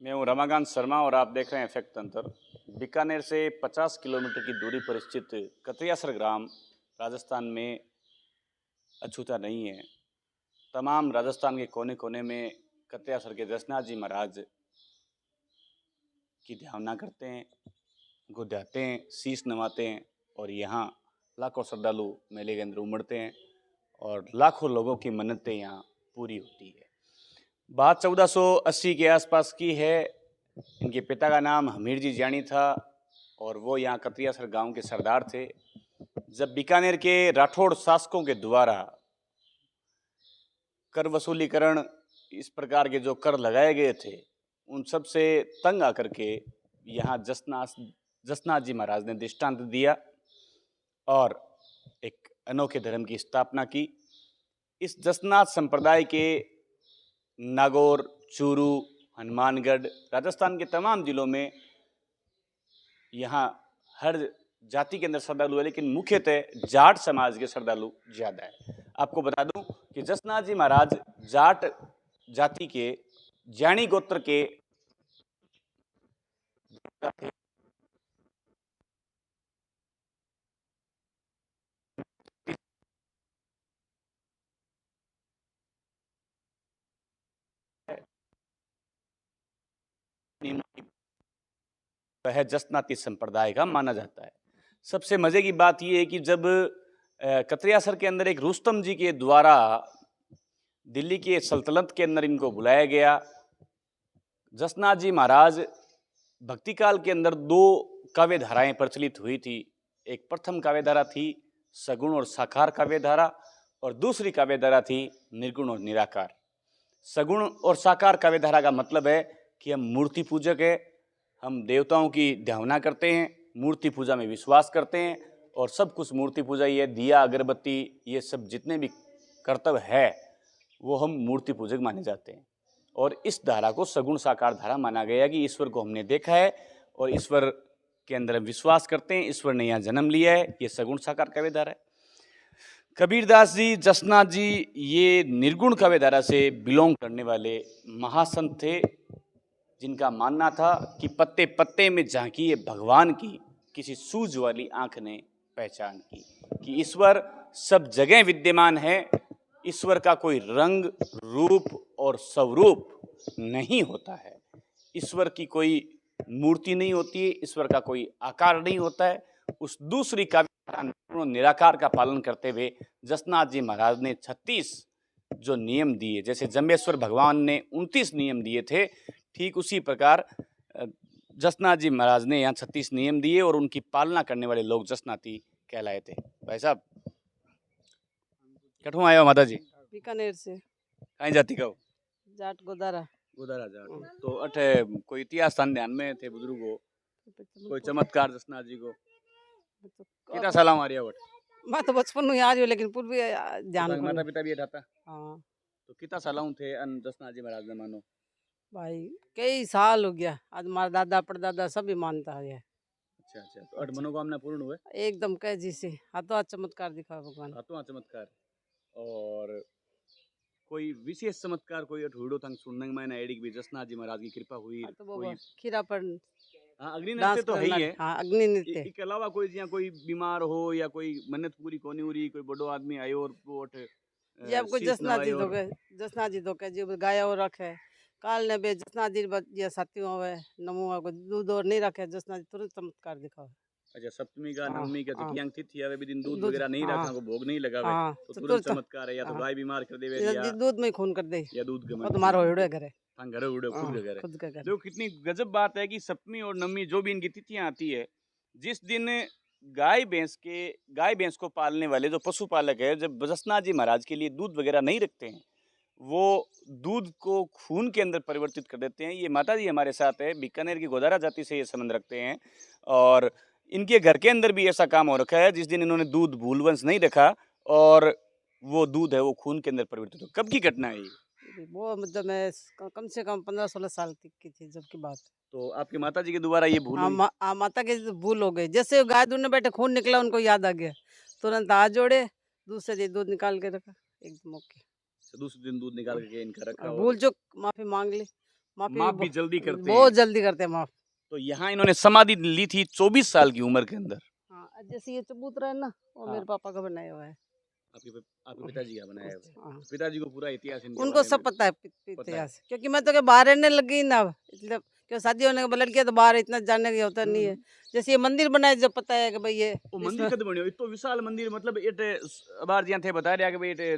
मैं हूँ रमाकांत शर्मा और आप देख रहे हैं इफेक्ट तंत्र। बीकानेर से 50 किलोमीटर की दूरी पर स्थित कतरियासर ग्राम राजस्थान में अछूता नहीं है। तमाम राजस्थान के कोने कोने में कतरियासर के जसनाथ जी महाराज की ध्यावना करते हैं, गुध्याते हैं, शीश नवाते हैं और यहाँ लाखों श्रद्धालु मेले के अंदर उमड़ते हैं और लाखों लोगों की मन्नतें यहाँ पूरी होती है। बात 1480 के आसपास की है। इनके पिता का नाम हमीर जी जानी था और वो यहाँ कतरियासर गांव के सरदार थे। जब बीकानेर के राठौड़ शासकों के द्वारा कर वसूलीकरण इस प्रकार के जो कर लगाए गए थे उन सब से तंग आकर के यहाँ जसनाथ जी महाराज ने दृष्टांत दिया और एक अनोखे धर्म की स्थापना की। इस जसनाथ संप्रदाय के नागौर, चूरू, हनुमानगढ़, राजस्थान के तमाम जिलों में यहाँ हर जाति के अंदर श्रद्धालु है, लेकिन मुख्यतः जाट समाज के श्रद्धालु ज्यादा है। आपको बता दूं कि जसनाथ जी महाराज जाट जाति के ज्ञानी गोत्र के वह जसनाती संप्रदाय का माना जाता है। सबसे मजे की बात यह है कि जब कतरियासर के अंदर एक रुस्तम जी के द्वारा दिल्ली के सल्तनत के अंदर इनको बुलाया गया, जसनाथ जी महाराज भक्ति काल के अंदर दो काव्य धाराएं प्रचलित हुई थी। एक प्रथम काव्य धारा थी सगुण और साकार काव्य धारा और दूसरी काव्य धारा थी निर्गुण और निराकार। सगुण और साकार काव्य धारा का मतलब है कि हम मूर्ति पूजक है, हम देवताओं की ध्यावना करते हैं, मूर्ति पूजा में विश्वास करते हैं और सब कुछ मूर्ति पूजा, ये दिया अगरबत्ती, ये सब जितने भी कर्तव्य है वो हम मूर्ति पूजक माने जाते हैं। और इस धारा को सगुण साकार धारा माना गया कि ईश्वर को हमने देखा है और ईश्वर के अंदर हम विश्वास करते हैं, ईश्वर ने यहाँ जन्म लिया है, ये सगुण साकार काव्य धारा है। कबीरदास जी, जसनाथ जी ये निर्गुण काव्य धारा से बिलोंग करने वाले महासंत थे, जिनका मानना था कि पत्ते पत्ते में झांकी है भगवान की, किसी सूझ वाली आंख ने पहचान की कि ईश्वर सब जगह विद्यमान है। ईश्वर का कोई रंग, रूप और स्वरूप नहीं होता है। ईश्वर की कोई मूर्ति नहीं होती है, ईश्वर का कोई आकार नहीं होता है। उस दूसरी काव्य निराकार का पालन करते हुए जसनाथ जी महाराज ने 36 जो नियम दिए, जैसे जम्बेश्वर भगवान ने 29 नियम दिए थे, ठीक उसी प्रकार जसनाथ जी महाराज ने यहाँ 36 नियम दिए और उनकी पालना करने वाले लोग जसनाती कहलाए थे। भाई साहब कठों आए हो माता जी? बीकानेर से। कहीं जाती का हो? जाट गोदारा। गोदारा जाट। तो अठे कोई इतिहास स्थान ध्यान में थे बुजुर्गो, कोई चमत्कार जसनाथ जी को कितना साल मारिया वट? मैं तो बचपन में आ रही हूँ लेकिन पूर्व ध्यान को माता पिता भी था। हाँ तो कितना साल थे अन जसनाथ जी महाराज ने मानो? भाई कई साल हो गया, आज हमारा दादा परदादा सभी मानता है। अच्छा अच्छा, तो अठ मनोकामना पूर्ण हुए एकदम कह जी से हाथों चमत्कार दिखा भगवान। हाथों चमत्कार। और कोई विशेष चमत्कार कोई अठूड़ो तंग सुनने में ना एडी भी जसनाथ जी महाराज की कृपा हुई? तो कोई खीरा पर हाँ अग्नि नृत्य तो है ही है। हाँ अग्नि नृत्य। इसके अलावा कोई जिया कोई बीमार हो या कोई मन्नत पूरी कोनी हो रही, कोई बड़ो आदमी आयो और वो ये आपको जसनाथ जी तो कहे, जसनाथ जी तो कहे जी गाया और रखे काल ने बे जसनाथ जी ये साथियों होवे नमो को दूध और नहीं रखे, जसनाथ जी तुरंत चमत्कार दिखावे। अच्छा, सप्तमी का नवमी का तिथियांग तिथि आवे भी दिन दूध दूध वगैरह नहीं रखा को भोग नहीं लगावे तो तुरंत चमत्कार है। या तो गाय बीमार कर देवे या दूध में खून कर दे या दूध और तुम्हारा होड़े घर है घर उड़े खुद के घर खुद का घर। देखो कितनी गजब बात है कि सप्तमी और नवमी जो भी इनकी तिथियां आती है, जिस दिन गाय भैंस को पालने वाले जो पशुपालक है, जब जसनाथ जी महाराज के लिए दूध वगैरह नहीं रखते हैं, वो दूध को खून के अंदर परिवर्तित कर देते हैं। ये माता जी हमारे साथ है, बीकानेर की गोदारा जाति से ये संबंध रखते हैं और इनके घर के अंदर भी ऐसा काम हो रखा है। जिस दिन इन्होंने दूध भूलवंश नहीं रखा और वो दूध है वो खून के अंदर परिवर्तित हो। कब की घटना है ये? वो मतलब मैं कम से कम 15-16 साल की थी जब की बात। तो आपकी माता जी के द्वारा ये भूल हुई? हाँ माता के भूल हो गई, जैसे गाय दूध में बैठे खून निकला उनको याद आ गया, तुरंत हाथ जोड़े, दूसरे दिन दूध निकाल के रखा एकदम ओके। दूसरे दिन दूध निकाल के इनका रखा, भूल चूक माफी मांग ली, माफी माफ भी जल्दी करते हैं। बहुत जल्दी करते हैं माफ। तो यहाँ इन्होंने समाधि ली थी 24 साल की उम्र के अंदर। हाँ, जैसे ये चबूतरा है ना, वो हाँ। मेरे पापा का बनाया हुआ है। आपके पिताजी का बनाया हुआ है। हाँ, तो पिताजी को पूरा इतिहास इनके उनको बारे सब में पता है पता है। इतिहास, क्योंकि मैं तो बाहर रहने लग गई ना अब, मतलब क्यों शादी होने के बाद लड़कियां तो बाहर इतना जानने की होता नहीं है। जैसे ये मंदिर बनाए जो पता है कि भाई ये वो इसमें मंदिर कद बन्यो इतो विशाल मंदिर मतलब एटे अबार जियां थे बता रहा कि भाई एटे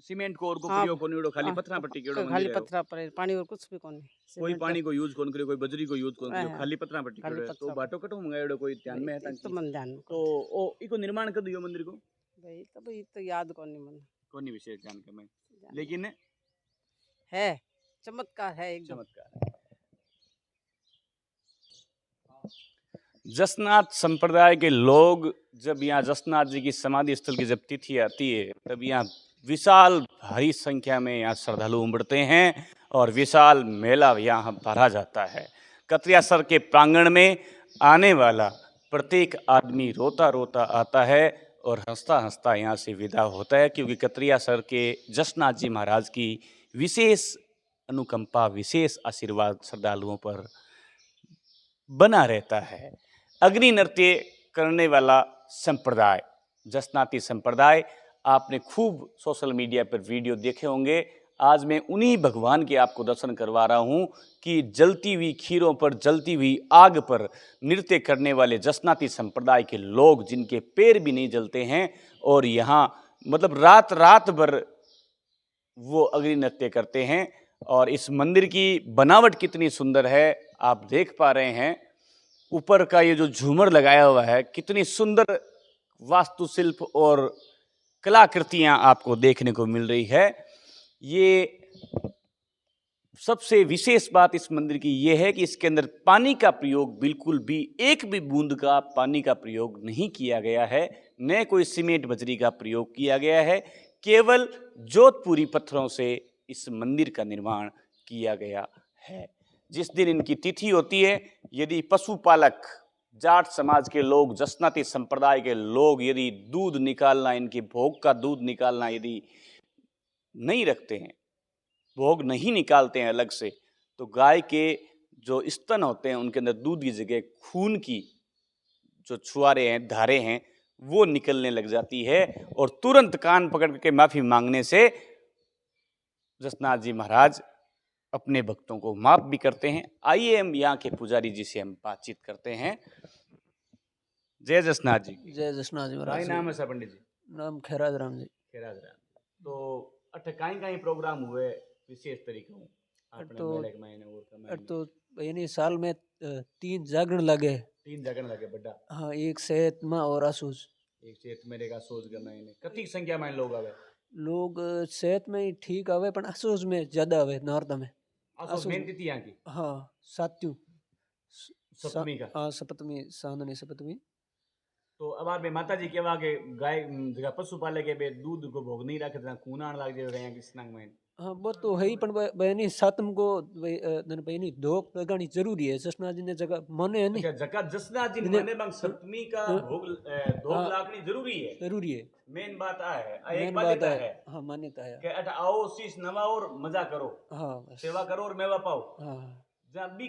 सीमेंट को और को हाँ प्रयोग कोनिड़ो खाली हाँ, पत्थरा पट्टी केड़ो खाली मंदिर है वो। पत्थरा पर है, पानी और कुछ भी कौन है, कोई सीमेंट पानी को यूज कोन करियो कोई बजरी को यूज कोन करियो हाँ, खाली पत्थरा पट्टी खाली केड़ो है। तो पत्थरा बाटो कटो मंगायोड़ो कोई ध्यान में है तो ताकि मन ध्यान में तो ओ इको निर्माण कद दियो मंदिर को भाई तो याद कौन नहीं मन कोनी विशेष जान के मैं जान लेकिन है, चमत्कार है एकदम। चमत्कार जसनाथ संप्रदाय के लोग जब यहाँ जसनाथ जी की समाधि स्थल की जब तिथि आती है तब यहाँ विशाल भारी संख्या में यहाँ श्रद्धालु उमड़ते हैं और विशाल मेला यहाँ भरा जाता है। कतरियासर के प्रांगण में आने वाला प्रत्येक आदमी रोता रोता आता है और हंसता हंसता यहाँ से विदा होता है, क्योंकि कतरियासर के जसनाथ जी महाराज की विशेष अनुकंपा, विशेष आशीर्वाद श्रद्धालुओं पर बना रहता है। अग्नि नृत्य करने वाला संप्रदाय जसनाती संप्रदाय, आपने खूब सोशल मीडिया पर वीडियो देखे होंगे। आज मैं उन्हीं भगवान के आपको दर्शन करवा रहा हूं कि जलती हुई खीरों पर, जलती हुई आग पर नृत्य करने वाले जसनाती संप्रदाय के लोग जिनके पैर भी नहीं जलते हैं और यहाँ मतलब रात रात भर वो अग्नि नृत्य करते हैं। और इस मंदिर की बनावट कितनी सुंदर है आप देख पा रहे हैं। ऊपर का ये जो झूमर लगाया हुआ है, कितनी सुंदर वास्तुशिल्प और कलाकृतियां आपको देखने को मिल रही है। ये सबसे विशेष बात इस मंदिर की ये है कि इसके अंदर पानी का प्रयोग बिल्कुल भी, एक भी बूंद का पानी का प्रयोग नहीं किया गया है, न कोई सीमेंट बजरी का प्रयोग किया गया है। केवल जोधपुरी पत्थरों से इस मंदिर का निर्माण किया गया है। जिस दिन इनकी तिथि होती है, यदि पशुपालक जाट समाज के लोग, जसनाती संप्रदाय के लोग यदि दूध निकालना, इनके भोग का दूध निकालना यदि नहीं रखते हैं, भोग नहीं निकालते हैं अलग से, तो गाय के जो स्तन होते हैं उनके अंदर दूध की जगह खून की जो छुआरे हैं, धारे हैं, वो निकलने लग जाती है और तुरंत कान पकड़ के माफी मांगने से जसनाथ जी महाराज अपने भक्तों को माफ भी करते हैं। आइए हम यहाँ के पुजारी जी से हम बातचीत करते हैं। जय जसनाथ जी। जय जसनाथ जी महाराज। भाई नाम है सा पंडित जी? नाम खैराज राम जी। खैराज राम। तो अठ काई प्रोग्राम हुए विशेष तरीके हूँ आपने तो मेले के महीने और का महीने तो यानी साल में 3 जागरण लगे। 3 जगन लगे बड्डा। हाँ, एक सेत में और आसूस। एक चेत मेरे का सोच के महीने कति संख्या में लोग आवे? लोग सेत में ही ठीक आवे, पर आसूस में ज्यादा आवे नॉर्थ में। आसो मेन तिथि यहाँ की हाँ, सात्यु सप्तमी का। हाँ, सप्तमी, साननी सप्तमी। तो अब आप माता जी केवा के गाय जगह पशु पाले के बे दूध को भोग नहीं रखे तना कूनाण लाग जाए यहाँ की स्नान में। हाँ, वो तो है ही, पण बहनी सातम को बहनी धोक लगानी जरूरी है। जसनाथ जी ने जगह माने है नहीं। अच्छा, जगह जसनाथ जी जिन्हें- माने बंग सप्तमी का भोग धोग हाँ, लागनी जरूरी है। जरूरी है। मेन बात आ है, एक मेन बात मान्यता है। है हाँ, मान्यता है। कि अट आओ शीश नवाओ और मजा करो, हाँ, बस। सेवा करो और मेवा पाओ। हाँ, जहाँ भी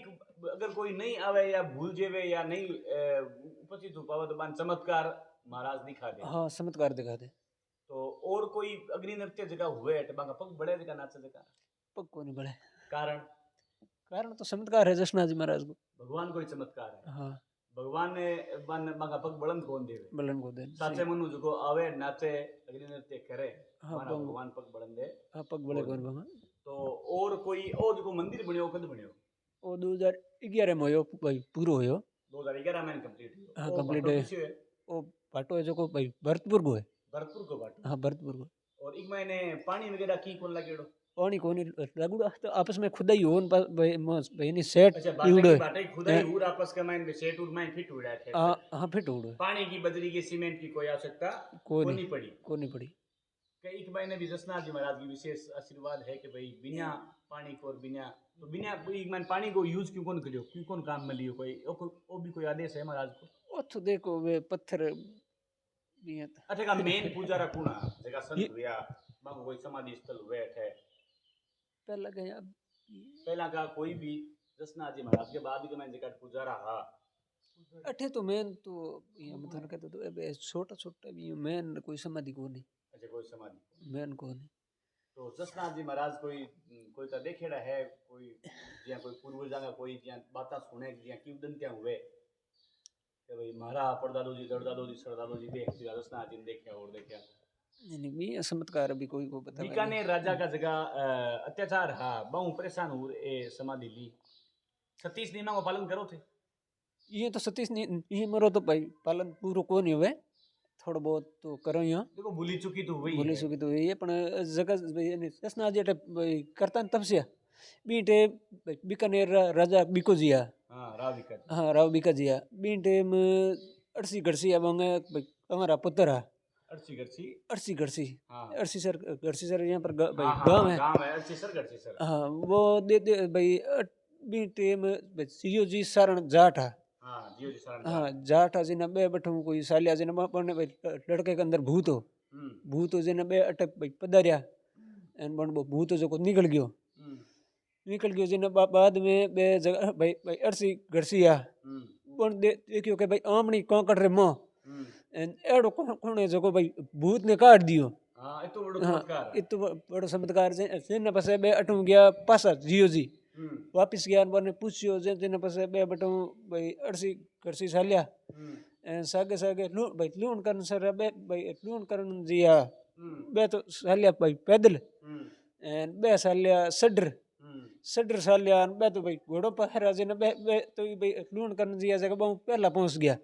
अगर कोई नहीं आवे या भूल जेवे या नहीं उपस्थित हो पावे तो बान चमत्कार महाराज दिखा दे। हाँ, चमत्कार दिखा दे। तो और कोई अग्नि नृत्य जगह हुए है बांगा पग बड़े जगह नाचे जगह पग को नहीं बढ़े। कारण कारण तो चमत्कार है जसनाथ जी महाराज को। भगवान कोई चमत्कार है। हाँ, भगवान ने बांगा पग बुलंद कौन देवे? बलन को दे। साचे मनु जो आवे नाचे अग्नि नृत्य करे, हाँ, माना भगवान पग बुलंद दे। हाँ, पग बड़े कौन भगवान। तो और कोई ओ जो मंदिर बनियो कद बनियो? वो 2011 में होयो भाई, पूरो होयो। 2011 में कंप्लीट हुई। हाँ, ओ कंप्लीट भाटो है। किसी है? वो भाटो है जो को भाई भरतपुर को है। भरतपुर को भाटो। हाँ, भरतपुर को। और एक महीने पानी वगैरह की कौन लागेड़ो? पानी कोनी लागुड़ा तो आपस में खुदा ही होन भाई नहीं सेट अच्छा, इउड़ो। बाटे खुदा ही हुर आपस के माइन सेट उर माइन फिट उड़ा थे। हाँ, हाँ, फिट उड़ो। पानी की बजरी की सीमेंट की कोई आवश्यकता कोई नहीं पड़ी। को नहीं पड़ी। कई एक महीने भी जसनाथ जी महाराज की विशेष आशीर्वाद है कि भाई बिना पानी को और बिना तो बिना एक महीने पानी को यूज क्यों कौन करियो, क्यों कौन काम में लियो? कोई वो भी कोई आदेश है महाराज को? वो तो देखो वे पत्थर भी है। अच्छा का मेन पूजा रखूना जगह संत हुआ बाबू कोई समाधि स्थल हुए थे पहले के यहाँ पहला का कोई भी जसना जी महाराज के बाद के मैं जगत पुजारा हा अठे तो मेन तो ये मतलब कहते तो ए छोटा छोटा भी मेन कोई समाधि को नहीं, अच्छा कोई समाधि मेन को नहीं। तो जसना जी महाराज कोई तो देखेड़ा है कोई जिया कोई पूर्वजा का कोई जिया बाता सुने जिया कीर्तन त्या हुए कि भाई महारा परदादो जी दड़दादो जी सरदादो जी देख दिया जसना जी ने देखा और देखा नहीं भी चमत्कार अभी कोई को पता बीकानेर राजा का जगह अत्याचार हा बहु परेशान हो ए समाधि ली 36 नियमों का पालन करो थे ये तो सतीश ने ये मरो तो भाई पालन पूरो को नहीं हुए, थोड़ा बहुत तो करो यहाँ देखो भूली चुकी तो हुई बोली है सुखी तो ये पण जगह दसना जेटे करता तपस्या बीटे बीकानेर राजा बिको जिया हाँ राव विकट हाँ राव बिका जिया बी टेम अड़सी गड़सी अब हमारा पुत्र है अर्ची गरची अड़सी गड़सी हाँ गड़सी सर यहाँ पर भाई हाँ गाँव हाँ है। गांव है अर्ची सर गरची सर हाँ वो दे भाई बी टेम सीओ जी सारण जाट है। हाँ जियो जी सारण हाँ जाट है जिन्हें बे बठू कोई सालिया जिन्हें बने भाई लड़के के अंदर भूत हो भूत हो जिन्हें बे अटे भाई पधारिया एन बन वो भूत जो को निकल गयो जिन्हें बाद में बे जगह भाई भाई अड़सी गड़सी आ बन देखियो के भाई आमणी कौकड़ रे मोह एन एड़ो कोने जको भाई भूत ने काट दियो। हाँ ये तो बड़ो हाँ चमत्कार इतो बड़ो चमत्कार से न पसे बे अटू गया पासा जियो जी वापिस गया बने पूछियो जे पसे बे बटू भाई अड़सी गड़सी सालिया एन सागे सागे लू भाई लूण करन सर बे भाई लूण करन जिया बे तो सालिया भाई पैदल एन बे सालिया सडर सालिया बे तो भाई घोड़ो पहरा जी ने बे तो भाई लूण करन जिया जगह बहु पहला पहुंच गया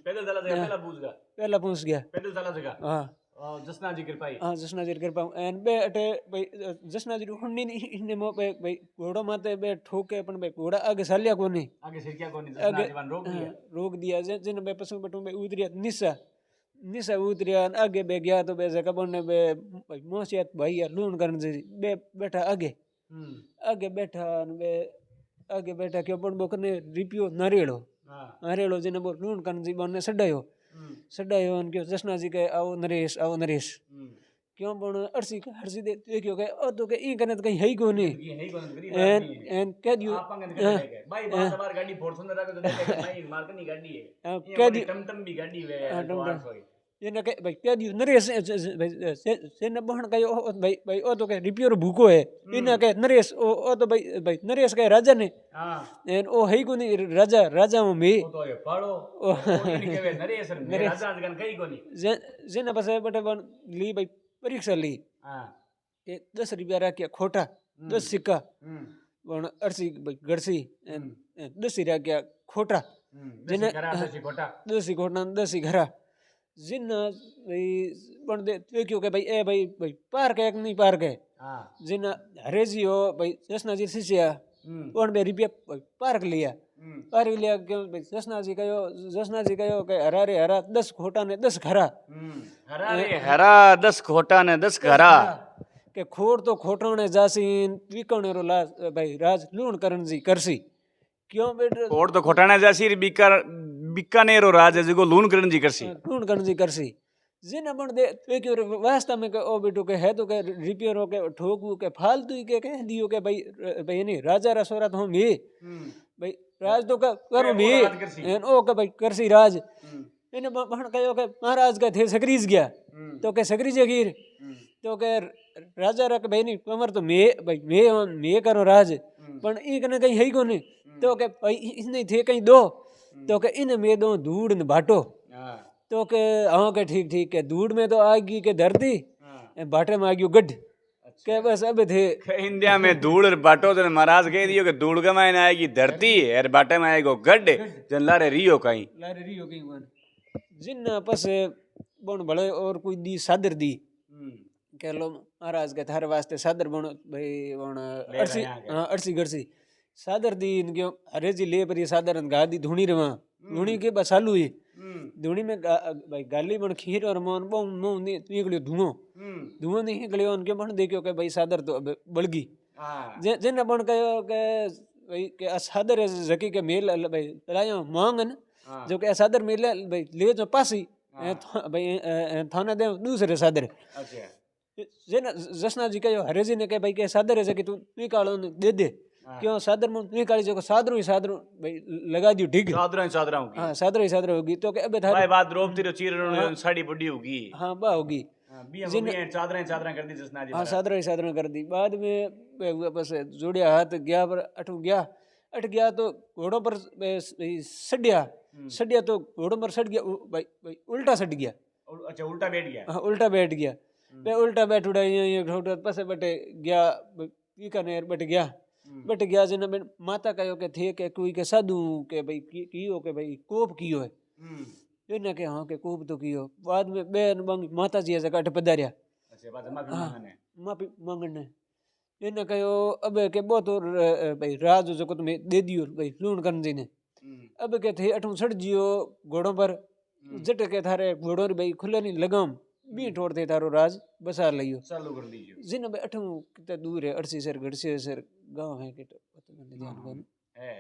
पैदल चला जगह पहला पूछ गया पहला पहुंच गया पैदल चला जगह हाँ जसना जी कृपाई हाँ जसना जी कृपा एन बे अटे भाई जसना जी हुन्नी इने मो पे भाई घोड़ो माते बे ठोके अपन भाई घोड़ा आगे सालिया को नहीं आगे से क्या कोनी जसना जीवन रोक दिया जिन बे पसु बटू बे उतरिया निशा उतरिया आगे बे गया तो बे जगह बने बे भाई मोसियत भाई लूण करन जी बे बैठा आगे बैठा बे आगे बैठा क्यों बन बोकने रिपियो नारेड़ो जिने बो लूण करन जी बने सडायो अन क्यों जसना जी के आओ नरेश क्यों बन अड़सी हरसी दे देखियो के ओ तो के ई कने तो कहीं है ही कोनी एन कह दियो भाई बार गाड़ी फॉर्च्यूनर रखो तो देखे भाई मार्कनी गाड़ी है कह दियो टमटम भी गाड़ी है तो 800 ये न के भाई कह दियो नरेश से न बहन कयो भाई ओ तो के रिपेयर भूको है इन के नरेश ओ तो भाई नरेश के राजा ने हां एन ओ है कोनी राजा में ओ तो ये पाड़ो ओ इन केवे नरेश ने राजा जगन कई कोनी जे न बसे बटे बन ली भाई परीक्षा ली हां के 10 रुपया राख्या खोटा 10 सिक्का बन अड़सी भाई गड़सी 10 राख्या खोटा जिने 10 खोटा 10 घरा जिन भाई बन दे देखियो के भाई ए भाई पार्क है नहीं पार्क है जिन हरेजी हो भाई जसना जी शिष्या बन बे रुपया पार्क लिया क्यों भाई जसना जी कहो के हरा रे हरा 10 खोटा ने 10 घरा हरा रे हरा 10 खोटा ने 10 घरा के खोट तो खोटोने जासीन विकणे रो ला भाई राज लूण करन जी करसी क्यों बेटे खोट तो खोटाने जासी बीकानेरो राज जको लूण करन जी करसी जिन बन दे देखियो वास्ता में के ओ बेटो के है तो के रिपेयर हो के ठोकू के फालतू ही के कह दियो के भाई नहीं राजा रसोरा तो हम ये भाई राज तो करो मी एन ओ के भाई करसी राज इन बहन कहो के महाराज का थे सकरीज गया तो के सकरीज गिर तो के राजा रख भाई नहीं कमर तो मैं करो राज पण ई कने कहीं है ही कोनी तो के भाई इसने थे कहीं दो तो के इन में दो धूड़ न बाटो तो के हाँ के ठीक के धूड़ में तो आगी के धरती बाटे में आगी गड्ढ के बस अब थे इंडिया में धूड़ और बाटो तो महाराज कह दियो कि धूड़ का मायने आएगी धरती और बाटे में आएगो गड्ढ जन लारे रियो कहीं जिन पस बन भले और कोई दी सादर दी कह लो महाराज के थारे वास्ते सादर बन भाई बन अड़सी गड़सी सादर दी क्यों अरे जी ले पर ये सादर गा दी धुनी रवा धुनी के बस आलू ही धुनी में भाई गाली बन खीर और मन बहु निकलियो धुआं नहीं निकलियो उनके बन देखियो के भाई सादर तो बड़गी जिन बन कहो के भाई के सादर जकी के मेल भाई लायो मांग न जो के सादर मेल भाई ले जो पासी भाई थाना दे दूसरे सादर जिन जसना जी कहो हरे जी ने के भाई के सादर है कि तू निकालो दे क्यों सादर में निकाली जो सादरों ही सादरों भाई लगा दियो ठीक चादरा होगी। हाँ सादर ही सादर होगी तो के अबे भाई थारी बात रोबती रो चीर साड़ी बड़ी होगी। हाँ बा होगी चादरा कर दी जसना जी हाँ महाराज। सादर कर दी बाद में हुआ बस जोड़िया हाथ गया पर अट गया तो घोड़ों पर सड़िया तो घोड़ों पर सड़ गया भाई उल्टा सड़ गया। अच्छा उल्टा बैठ गया। हाँ उल्टा बैठ गया पे उल्टा बैठ उड़ा ये पसे बटे गया बीकानेर बट गया जिन में माता कहो के थे के कोई के साधु के भाई कियो के भाई कोप कियो है इन्हें के हाँ के कोप तो कियो बाद में बेन माता जी ऐसे काट पधारिया। अच्छा बात माफी मांगने। माफी मांगने इन्हें कहो अब के बहुत और भाई राज जो तुम्हें दे दियो भाई लूण करन जी ने अब के थे अठू सड़ जियो घोड़ों पर जट के थारे घोड़ों री भाई खुले नहीं लगाम बी ठोड़ थे थारो राज बसा लियो चालू कर दीजिए। जिन भाई अठू कितना दूर है 80 सर गढ़से सर गांव है के पता नहीं ध्यान कौन है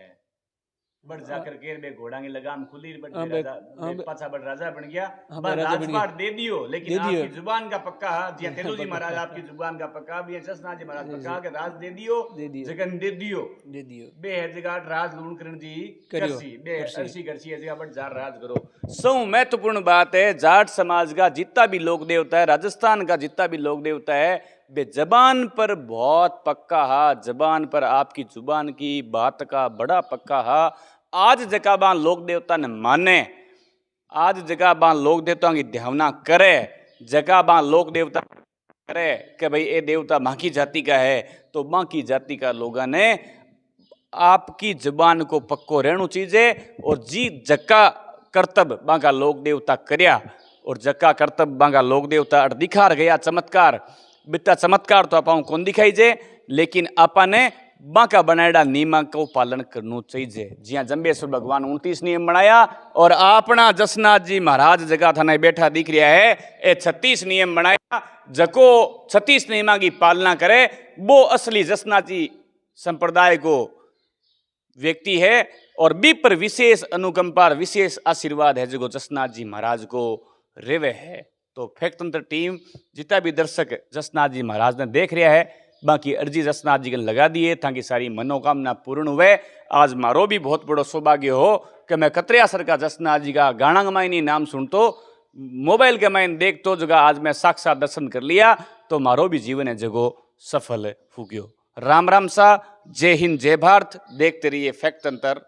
बड़ जाकर के बे घोड़ा की लगाम खुली बट हाँ, राजा हाँ, बे पाछा बड़ राजा बन गया। हाँ, बस राजा बन गया। राजपाट दे दियो लेकिन दे दियो। आपकी जुबान का पक्का जिया तेलू जी महाराज आपकी जुबान का पक्का भी जसना जी महाराज पक्का के राज दे दियो जगन दे दियो बे है जगह राज लूण करण जी करसी बे अर्सी करसी है जगह बट जार राज करो। सौ महत्वपूर्ण बात है जाट समाज का जितना भी लोक देवता है राजस्थान का जितना भी लोक देवता है बे जबान पर बहुत पक्का हा जबान पर आपकी जुबान की बात का बड़ा पक्का हा। आज जगह बान लोक देवता ने माने आज जगह बान लोक देवताओं की ध्यावना करे जगह बान लोक देवता करे कि भाई ये देवता बाकी जाति का है तो बाकी जाति का लोगों ने आपकी जुबान को पक्को रहना चाहिए और जी जक्का कर्तव्य बांका लोक देवता करया और जक्का कर्तव्य बांका लोक देवता दिखार गया चमत्कार बिता चमत्कार तो आप कौन दिखाई जे लेकिन आपने बांका बनाएड़ा नियम को पालन करना चाहिए। जिया जंबेश्वर भगवान 29 नियम बनाया और अपना जसनाथ जी महाराज जगह थाने बैठा दिख रहा है ये 36 नियम बनाया जको 36 नियम की पालना करे वो असली जसनाथ जी संप्रदाय को व्यक्ति है और बी पर विशेष अनुकंपा विशेष आशीर्वाद है जो जसनाथ जी महाराज को रेवे है। तो फैक्टतंत्र टीम जितना भी दर्शक जसनाथ जी महाराज ने देख रहा है बाकी अर्जी जसनाथ जी के लगा दिए ताकि सारी मनोकामना पूर्ण हुए। आज मारो भी बहुत बड़ो सौभाग्य हो कि मैं कतरियासर का जसनाथ जी का गाना गमायनी नाम सुन तो मोबाइल के मायने देख तो जगह आज मैं साक्षात दर्शन कर लिया तो मारो भी जीवन है जगो सफल हो गयो। राम राम सा जय हिंद जय भारत देखते रहिए फैक्टतंत्र।